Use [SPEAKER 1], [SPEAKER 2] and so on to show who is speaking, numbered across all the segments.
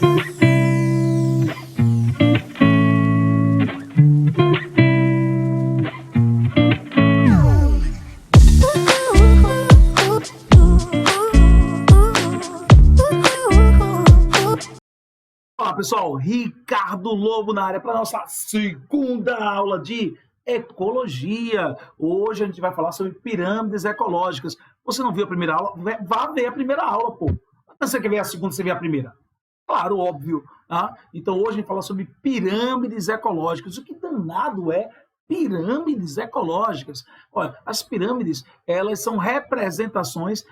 [SPEAKER 1] Olá pessoal, Ricardo Lobo na área para nossa segunda aula de ecologia. Hoje a gente vai falar sobre pirâmides ecológicas. Você não viu a primeira aula? Vá ver a primeira aula, pô. Você quer ver a segunda, você vê a primeira? Claro, óbvio. Tá? Então hoje a gente vai falar sobre pirâmides ecológicas. O que danado é pirâmides ecológicas? Olha, as pirâmides, elas são representações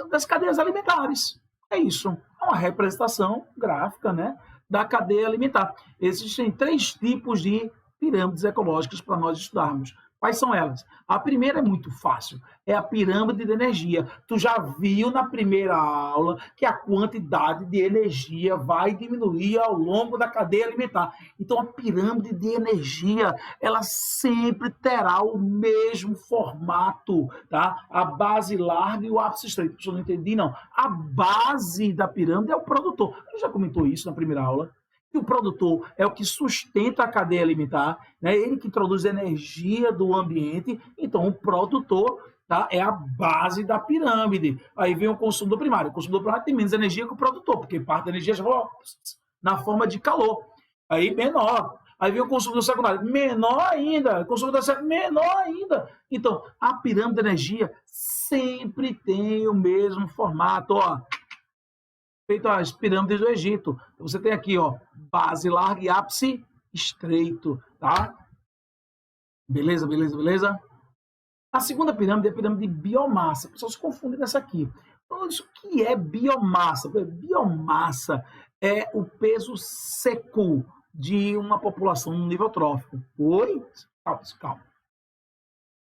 [SPEAKER 1] das cadeias alimentares. É isso, é uma representação gráfica, né, da cadeia alimentar. Existem 3 tipos de pirâmides ecológicas para nós estudarmos. Quais são elas? A primeira é muito fácil, é a pirâmide de energia. Tu já viu na primeira aula que a quantidade de energia vai diminuir ao longo da cadeia alimentar. Então a pirâmide de energia, ela sempre terá o mesmo formato, tá? A base larga e o ápice estreito. Eu não entendi, não. A base da pirâmide é o produtor. A gente já comentou isso na primeira aula. E o produtor é o que sustenta a cadeia alimentar, né? Ele que introduz energia do ambiente. Então, o produtor, tá, é a base da pirâmide. Aí vem o consumidor primário. O consumidor primário tem menos energia que o produtor, porque parte da energia já vai na forma de calor. Aí menor. Aí vem o consumidor secundário, menor ainda. O consumidor secundário, menor ainda. Então, a pirâmide de energia sempre tem o mesmo formato, ó. Feito as pirâmides do Egito. Você tem aqui, ó, base larga e ápice estreito, tá? Beleza, beleza, beleza? A segunda pirâmide é a pirâmide de biomassa. O pessoal se confunde nessa aqui. Então, isso que é biomassa? Biomassa é o peso seco de uma população no nível trófico. Oi? Calma, calma.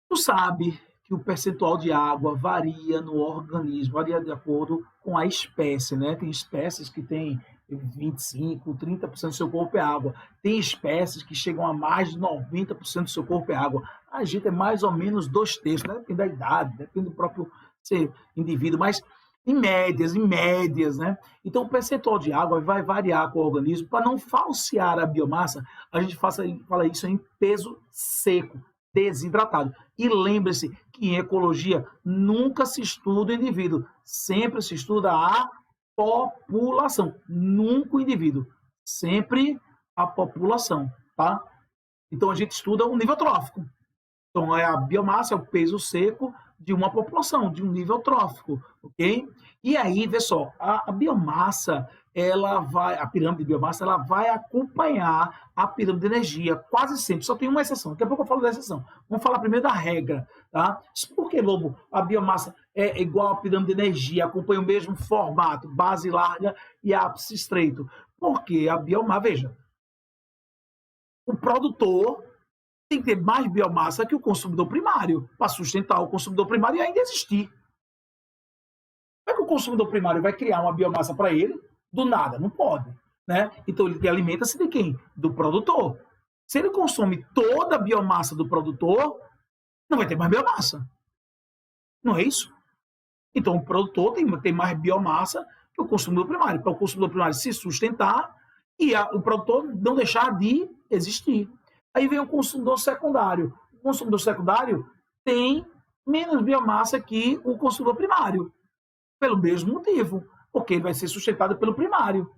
[SPEAKER 1] Tu sabe que o percentual de água varia no organismo, varia de acordo com a espécie, né? Tem espécies que têm 25, 30% do seu corpo é água. Tem espécies que chegam a mais de 90% do seu corpo é água. A gente é mais ou menos 2/3, né? Depende da idade, depende do próprio indivíduo, mas em médias, né? Então o percentual de água vai variar com o organismo. Para não falsear a biomassa, a gente fala isso em peso seco, desidratado. E lembre-se que em ecologia nunca se estuda o indivíduo, sempre se estuda a população, nunca o indivíduo, sempre a população, tá? Então a gente estuda o nível trófico. Então a biomassa é o peso seco de uma população, de um nível trófico, ok? E aí, vê só, a biomassa, a pirâmide de biomassa, ela vai acompanhar a pirâmide de energia, quase sempre, só tem uma exceção, daqui a pouco eu falo da exceção. Vamos falar primeiro da regra, tá? Por que, Lobo, a biomassa é igual à pirâmide de energia, acompanha o mesmo formato, base larga e ápice estreito? Porque a biomassa, veja, o produtor tem que ter mais biomassa que o consumidor primário para sustentar o consumidor primário e ainda existir. Como é que o consumidor primário vai criar uma biomassa para ele do nada? Não pode, né? Então ele alimenta-se de quem? Do produtor. Se ele consome toda a biomassa do produtor, não vai ter mais biomassa. Não é isso? Então o produtor tem mais biomassa que o consumidor primário, para o consumidor primário se sustentar e o produtor não deixar de existir. Aí vem o consumidor secundário. O consumidor secundário tem menos biomassa que o consumidor primário, pelo mesmo motivo, porque ele vai ser sustentado pelo primário.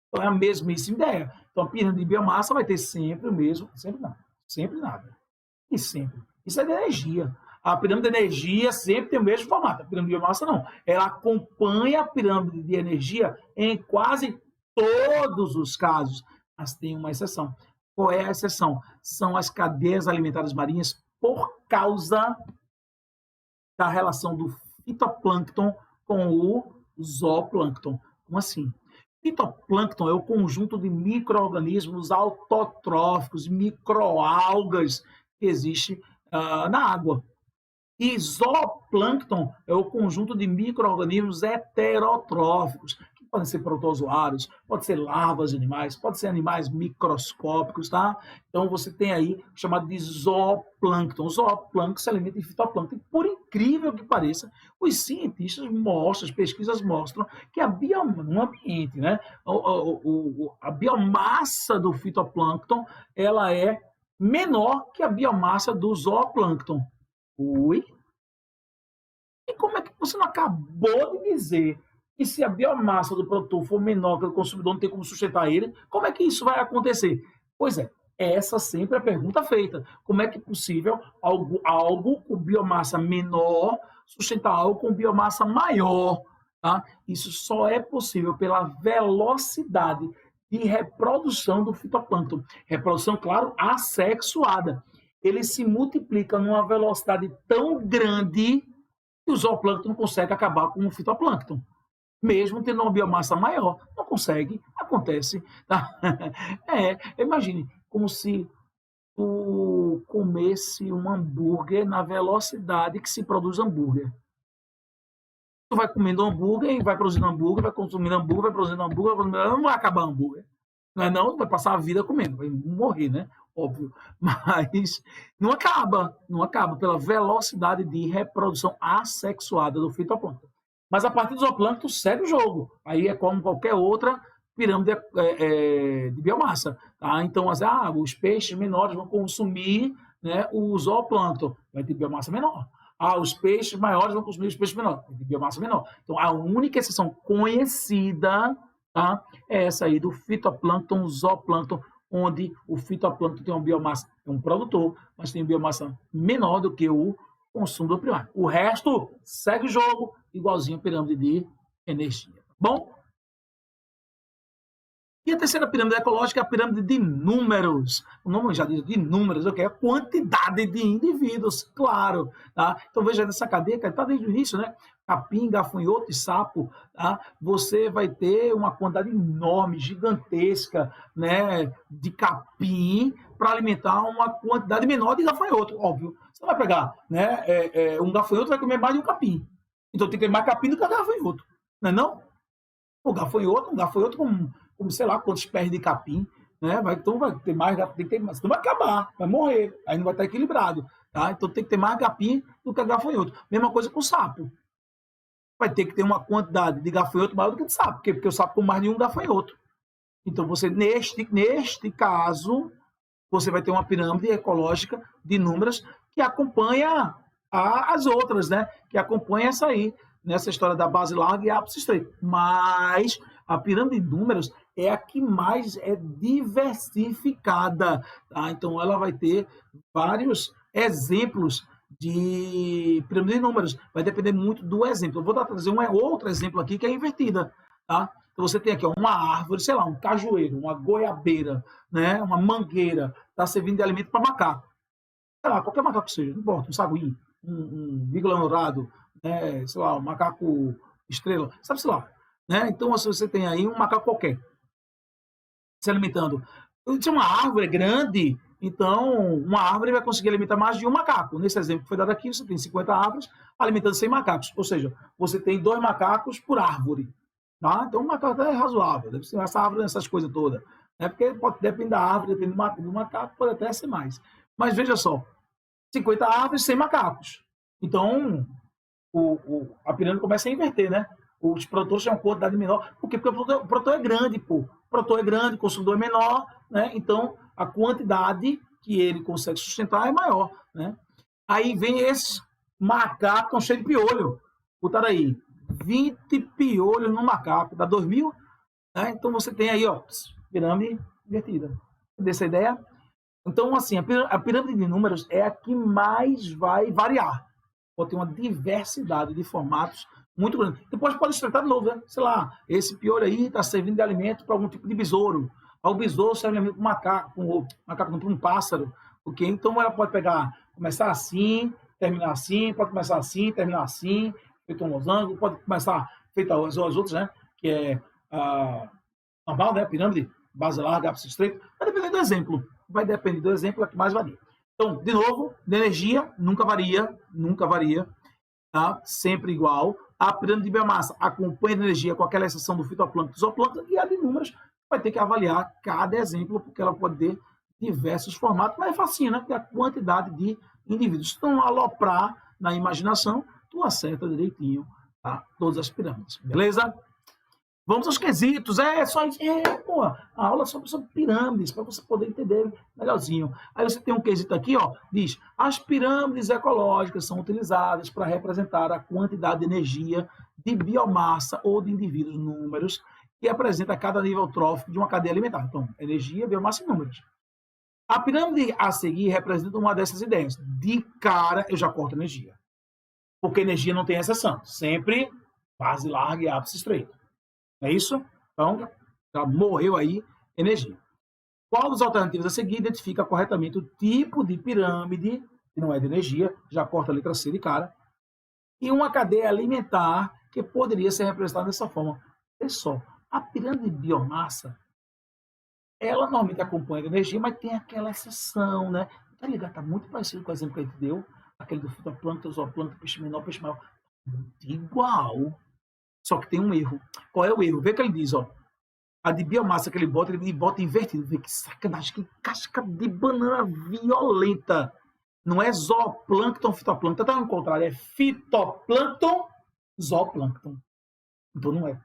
[SPEAKER 1] Então é a mesmíssima ideia. Então a pirâmide de biomassa vai ter sempre o mesmo, sempre nada. E sempre. Isso é de energia. A pirâmide de energia sempre tem o mesmo formato. A pirâmide de biomassa não. Ela acompanha a pirâmide de energia em quase todos os casos, mas tem uma exceção. Qual é a exceção? São as cadeias alimentares marinhas por causa da relação do fitoplâncton com o zooplâncton. Como assim? Fitoplâncton é o conjunto de micro-organismos autotróficos, microalgas que existe na água. E zooplâncton é o conjunto de micro-organismos heterotróficos, que podem ser protozoários, pode ser larvas de animais, pode ser animais microscópicos, tá? Então você tem aí o chamado de zooplâncton. O zooplâncton se alimenta de fitoplâncton. E, por incrível que pareça, os cientistas mostram, as pesquisas mostram que a biomassa, no ambiente, né? A biomassa do fitoplâncton, ela é menor que a biomassa do zooplâncton. Ui? E como é que você não acabou de dizer que se a biomassa do produtor for menor que o consumidor não tem como sustentar ele, como é que isso vai acontecer? Pois é, essa sempre é a pergunta feita. Como é que é possível algo com biomassa menor sustentar algo com biomassa maior? Tá? Isso só é possível pela velocidade de reprodução do fitoplâncton. Reprodução, claro, assexuada. Ele se multiplica numa velocidade tão grande que o zooplâncton não consegue acabar com o fitoplâncton. Mesmo tendo uma biomassa maior, não consegue, acontece. Tá? Imagine, como se tu comesse um hambúrguer na velocidade que se produz hambúrguer. Tu vai comendo hambúrguer e vai produzindo hambúrguer, vai consumindo hambúrguer, vai produzindo hambúrguer, não vai acabar hambúrguer. Não é não? Vai passar a vida comendo, vai morrer, né? Óbvio. Mas não acaba pela velocidade de reprodução assexuada do fitoplâncton. Mas a partir do zooplâncton segue o jogo. Aí é como qualquer outra pirâmide de biomassa. Tá? Então, os peixes menores vão consumir, né, o zooplâncton, vai ter biomassa menor. Os peixes maiores vão consumir os peixes menores, vai ter biomassa menor. Então, a única exceção conhecida, tá, é essa aí do fitoplâncton, zooplâncton, onde o fitoplâncton tem uma biomassa, é um produtor, mas tem biomassa menor do que o consumo do primário. O resto segue o jogo, igualzinho a pirâmide de energia. Bom? E a terceira pirâmide ecológica é a pirâmide de números. O nome já diz de números, é a quantidade de indivíduos, claro. Tá? Então veja nessa cadeia, que está desde o início, né? Capim, gafanhoto e sapo, tá? Você vai ter uma quantidade enorme, gigantesca, né, de capim para alimentar uma quantidade menor de gafanhoto, óbvio. Você vai pegar, né, um gafanhoto vai comer mais de um capim. Então tem que ter mais capim do que gafanhoto, não é não? Um gafanhoto com sei lá quantos pés de capim, né? Então vai ter mais, tem que ter mais, então vai acabar, vai morrer, aí não vai estar equilibrado, tá? Então tem que ter mais capim do que gafanhoto. Mesma coisa com o sapo. Vai ter que ter uma quantidade de gafanhoto maior do que de sapo, porque o sapo com mais de um gafanhoto. Então você, neste caso, você vai ter uma pirâmide ecológica de números que acompanha as outras, né? Que acompanha essa aí, nessa história da base larga e ápice estreito. Mas a pirâmide de números é a que mais é diversificada, tá? Então ela vai ter vários exemplos de pirâmide de números. Vai depender muito do exemplo. Eu vou trazer um outro exemplo aqui que é invertida, tá? Então você tem aqui uma árvore, sei lá, um cajueiro, uma goiabeira, né? Uma mangueira, está servindo de alimento para macaco. Sei lá, qualquer macaco que seja, não importa, um saguim, um bigola-dourado, né? Sei lá, um macaco estrela, sabe, sei lá. Né? Então, se você tem aí um macaco qualquer se alimentando. Se uma árvore é grande, então uma árvore vai conseguir alimentar mais de um macaco. Nesse exemplo que foi dado aqui, você tem 50 árvores alimentando 100 macacos. Ou seja, você tem 2 macacos por árvore. Tá? Então, um macaco é razoável. Deve ser essa árvore, essas coisas todas. Né? Porque depende da árvore, depende do macaco, pode até ser mais. Mas veja só, 50 árvores, 100 macacos. Então, a pirâmide começa a inverter, né? Os produtores têm uma quantidade menor. Por quê? Porque o produtor é grande, pô. O produtor é grande, o consumidor é menor, né? Então, a quantidade que ele consegue sustentar é maior, né? Aí vem esses macacos cheios de piolho. Botaram aí 20 piolhos no macaco, dá 2.000, né? Então, você tem aí, ó, pirâmide invertida. Entendeu essa ideia? Então, assim, a pirâmide de números é a que mais vai variar. Pode ter uma diversidade de formatos muito grande. Depois pode estreitar de novo, né? Sei lá, esse piolho aí está servindo de alimento para algum tipo de besouro. O besouro serve de alimento para um macaco, para um pássaro. Okay? Então ela pode começar assim, terminar assim, pode começar assim, terminar assim, feito um losango, pode começar feito as outras, né? Que é normal, né? Pirâmide, base larga, ápice estreito. Vai depender do exemplo. Vai depender do exemplo, é que mais varia. Então, de novo, de energia, nunca varia, nunca varia. tá? Sempre igual. A pirâmide de biomassa acompanha a energia com aquela exceção do fitoplâncton e zooplâncton, e a de números vai ter que avaliar cada exemplo, porque ela pode ter diversos formatos, mas é facinho, né? Porque a quantidade de indivíduos. Se tu aloprar na imaginação, tu acerta direitinho, tá? Todas as pirâmides, beleza? Vamos aos quesitos. Só isso. Pô, a aula é sobre pirâmides, para você poder entender melhorzinho. Aí você tem um quesito aqui, ó, diz: as pirâmides ecológicas são utilizadas para representar a quantidade de energia de biomassa ou de indivíduos números que apresenta cada nível trófico de uma cadeia alimentar. Então, energia, biomassa e números. A pirâmide a seguir representa uma dessas ideias. De cara, eu já corto energia. Porque energia não tem exceção. Sempre base larga e ápice estreito. É isso? Então, já morreu aí energia. Qual dos alternativos a seguir identifica corretamente o tipo de pirâmide, que não é de energia, já corta a letra C de cara, e uma cadeia alimentar que poderia ser representada dessa forma. Olha só, a pirâmide de biomassa, ela normalmente acompanha a energia, mas tem aquela exceção, né? Tá ligado? Tá muito parecido com o exemplo que a gente deu, aquele do fitoplâncton, zooplâncton, peixe menor, peixe maior. Muito igual. Só que tem um erro. Qual é o erro? Vê que ele diz, ó. A de biomassa que ele bota invertido. Vê que sacanagem, que casca de banana violenta. Não é zooplâncton, fitoplâncton. Tá no contrário, é fitoplâncton, zooplâncton. Então não é.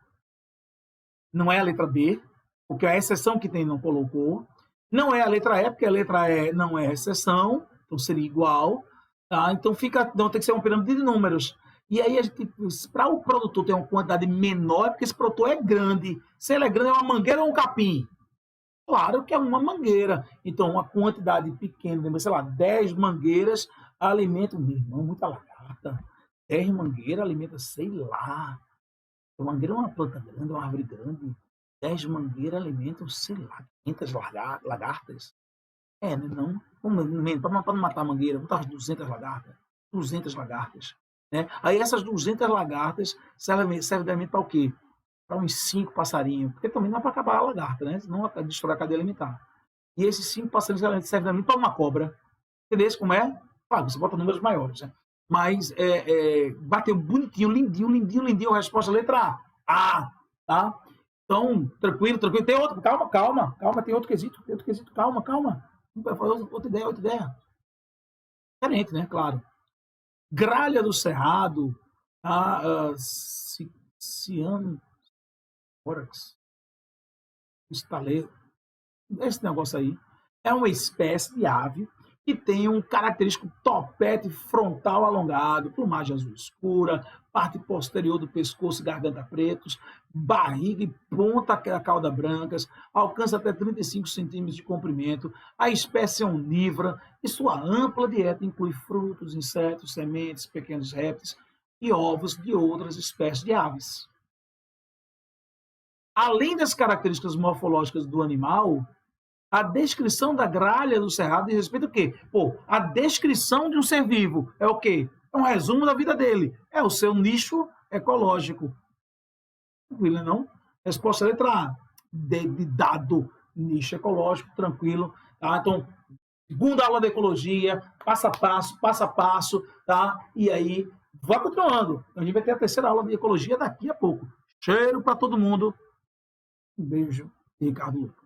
[SPEAKER 1] Não é a letra B, porque a exceção que tem não colocou. Não é a letra E, porque a letra E não é exceção. Então seria igual. Tá? Então tem que ser uma pirâmide de números. E aí, para o produtor ter uma quantidade menor, porque esse produtor é grande. Se ele é grande, é uma mangueira ou um capim? Claro que é uma mangueira. Então, uma quantidade pequena, sei lá, 10 mangueiras alimentam, meu irmão, muita lagarta. 10 mangueiras alimentam, sei lá. A mangueira é uma planta grande, uma árvore grande. 10 mangueiras alimentam, sei lá, 500 lagartas. Né? Não. Para não matar a mangueira, botar 200 lagartas. 200 lagartas. Né? Aí essas 200 lagartas servem para o quê? Para uns 5 passarinhos, porque também não é para acabar a lagarta, né? Senão vai destruir a cadeia alimentar. E esses 5 passarinhos servem também para uma cobra. Entendeu como é? Claro, você bota números maiores, né? Mas bateu bonitinho, lindinho. A resposta letra A. Tá? Então, tranquilo. Tem outro, calma. Tem outro quesito, calma. Outra ideia. Diferente, né? Claro. Gralha do Cerrado, Ciano, estaleiro, esse negócio aí, é uma espécie de ave que tem um característico topete frontal alongado, plumagem azul escura, parte posterior do pescoço e garganta pretos, barriga e ponta da cauda brancas, alcança até 35 centímetros de comprimento. A espécie é onívora e sua ampla dieta inclui frutos, insetos, sementes, pequenos répteis e ovos de outras espécies de aves. Além das características morfológicas do animal, a descrição da gralha do cerrado diz respeito ao quê? A descrição de um ser vivo é o quê? É um resumo da vida dele. É o seu nicho ecológico. Tranquilo, não? Resposta letra A. De dado. Nicho ecológico, tranquilo. Tá? Então, segunda aula de ecologia, passo a passo, tá? E aí, vai continuando. A gente vai ter a terceira aula de ecologia daqui a pouco. Cheiro para todo mundo. Um beijo, Ricardo Lucas.